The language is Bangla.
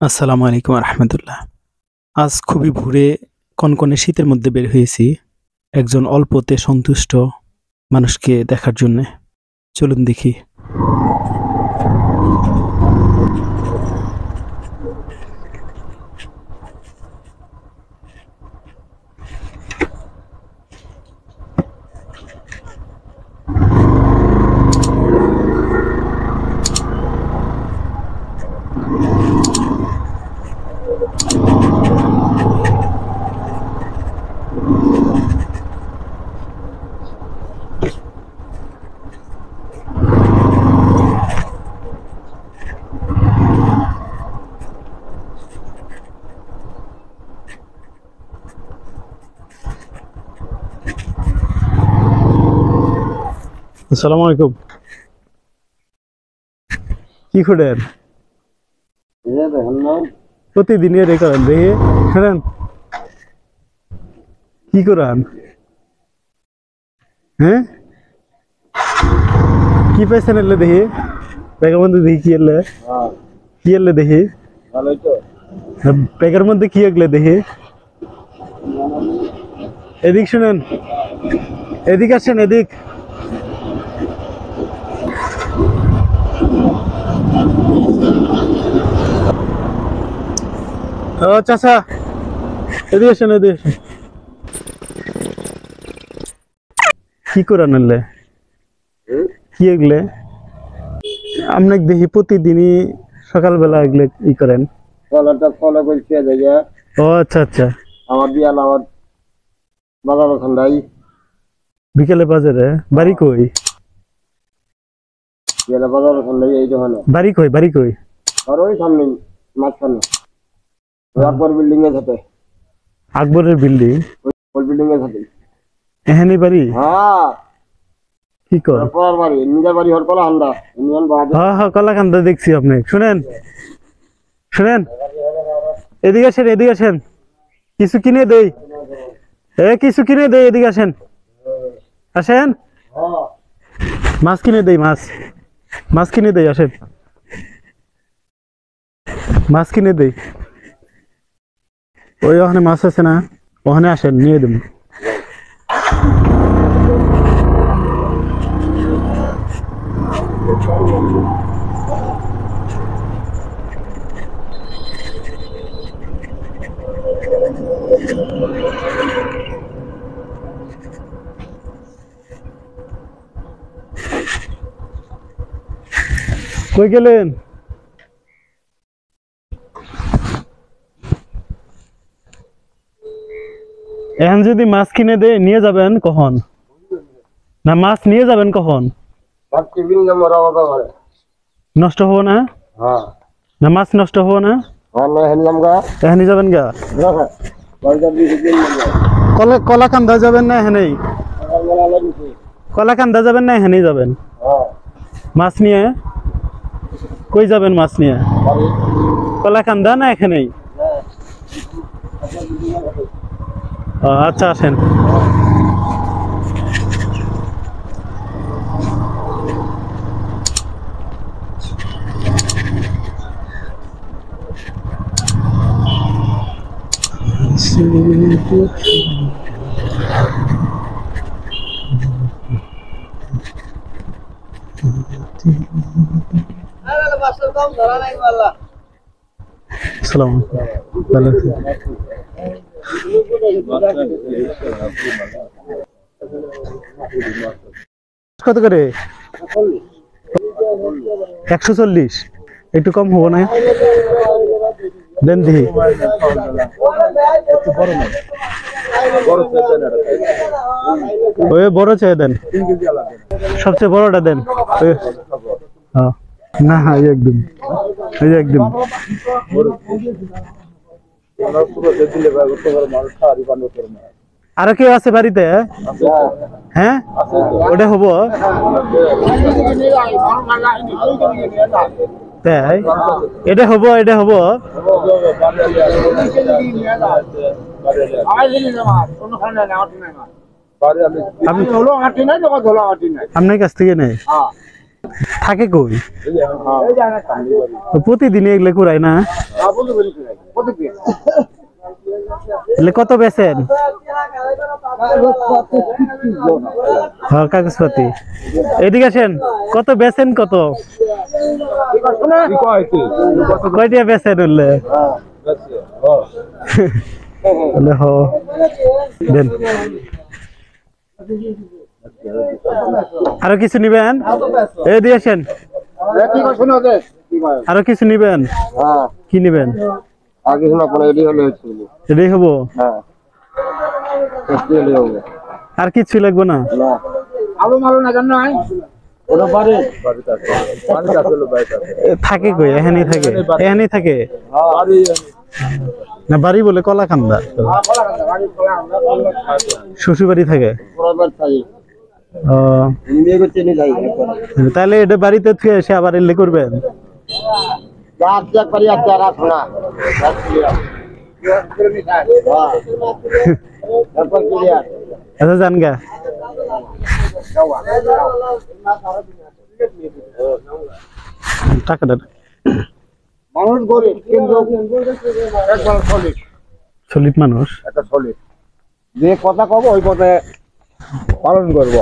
আসসালামু আলাইকুম রহমতুল্লাহ। আজ খুবই ভোরে কনকনে শীতের মধ্যে বের হয়েছি একজন অল্পতে সন্তুষ্ট মানুষকে দেখার জন্যে। চলুন দেখি। আসসালামু আলাইকুম। কি করেন? প্রতিদিনই রে করেন দেখি শুনেন কি করান? হ্যাঁ, কি পাইছেন এলে দেখি ব্যাগের মধ্যে দেখি কি এলে দেখি ব্যাগের মধ্যে কি এগলে দেখি। এদিক শুনেন, এদিক আসেন, এদিক। ও চাচা, এদিকে আসেন, এদিকে আসেন। কি করান এলে? কি এগলে? আপনাকে দেখি প্রতিদিনই সকালবেলা এগলে ই করেন। কলারটা ফলো করছে জায়গা। ও আচ্ছা আচ্ছা। আমার বিয়াল আমার বাজার ঠান্ডাই বিকেলে বাজারে বাড়ি কই? বিয়ালে বাজার ঠান্ডাই এই দোকানে। বাড়ি কই? বাড়ি কই? আর ওই সামনে মাঝখানে আকবর বিল্ডিং এর সাথে। আকবরের বিল্ডিং? ওই বিল্ডিং এর সাথে এখানে বাড়ি? হ্যাঁ। কি কর? পড়ার বাড়ি নিজের বাড়ি হর কলা হান্দা ইউনিয়ন বাদ। হ্যাঁ হ্যাঁ, কলাকান্দা দেখছি। আপনি শুনেন, শুনেন, এদিকে আসেন, এদিকে আসেন, কিছু কিনে দেই। কিছু কিনে দেই, এদিকে আসেন, আসেন। মাছ কিনে দেই, মাছ, মাছ কিনে দেই, আসেন, মাছ কিনে দেই। ওই ওখানে মাছ আছে না, ওখানে আসেন, নিয়ে দেব। কই গেলেন? এখন যদি মাছ কিনে দেয় নিয়ে যাবেন কখন? না, মাছ নিয়ে যাবেন কখন? নষ্ট হবো না? না, মাছ নষ্ট হবো না? এখানে যাবেন গা? কলাকান্দা যাবেন না এখানেই? কলাকান্দা যাবেন না এখানেই যাবেন? মাছ নিয়ে কই যাবেন? মাছ নিয়ে কলাকান্দা না এখানেই? আচ্ছা, আসেন। সালাম, ভালো আছি। কত করে? 140। একটু কম হবো না? দেন দেখি। ওই বড় চেয়ে দেন, সবচেয়ে বড়টা দেন। না, এই একদম, এই একদম। আর কেউ আছে বাড়িতে? হ্যাঁ, ওটা হবো তাই? এটা হবো, এটা হবো। আপনার কাছ থেকে নেই? থাকে কই হ্যাঁ প্রতিদিন এগুলো কুড়াই না প্রতিদিন এগুলো কত বেচেন হ্যাঁ কাগজপাতি এদিকে আসেন কত বেচেন কত কয়টা বেচেন উঠলে হ দেন আরো কিছু নিবেন এদিকে আসেন কি কয় শুনো যে কি কয় আরো কিছু নিবেন হ্যাঁ কি নিবেন আগে শোনা কোনো এডি হলে হচ্ছিল এটাই হবো হ্যাঁ একটু হলে হবে আর কিছু লাগবে না না আলু মালু না জানো নাই ওটা বাড়িতে আছে হলো বাড়িতে আছে থাকে কই এখানেই থাকে এখানেই থাকে না বাড়ি বলে কলাকান্দা শ্বশুর বাড়ি থাকে বরাবর চাই ও নিয়ে করতে নি যাই তাহলে এটা বাড়িতে থুয়ে এসে আবার এলে করবেন যা চেক করি আছে আর শোনা তারপর ক্লিয়ার আচ্ছা জান গা টাকাটা মানুষ গরিব কিন্তু একবার সলিড সলিড মানুষ একটা সলিড যে কথা কব ওই কথা পালন করবো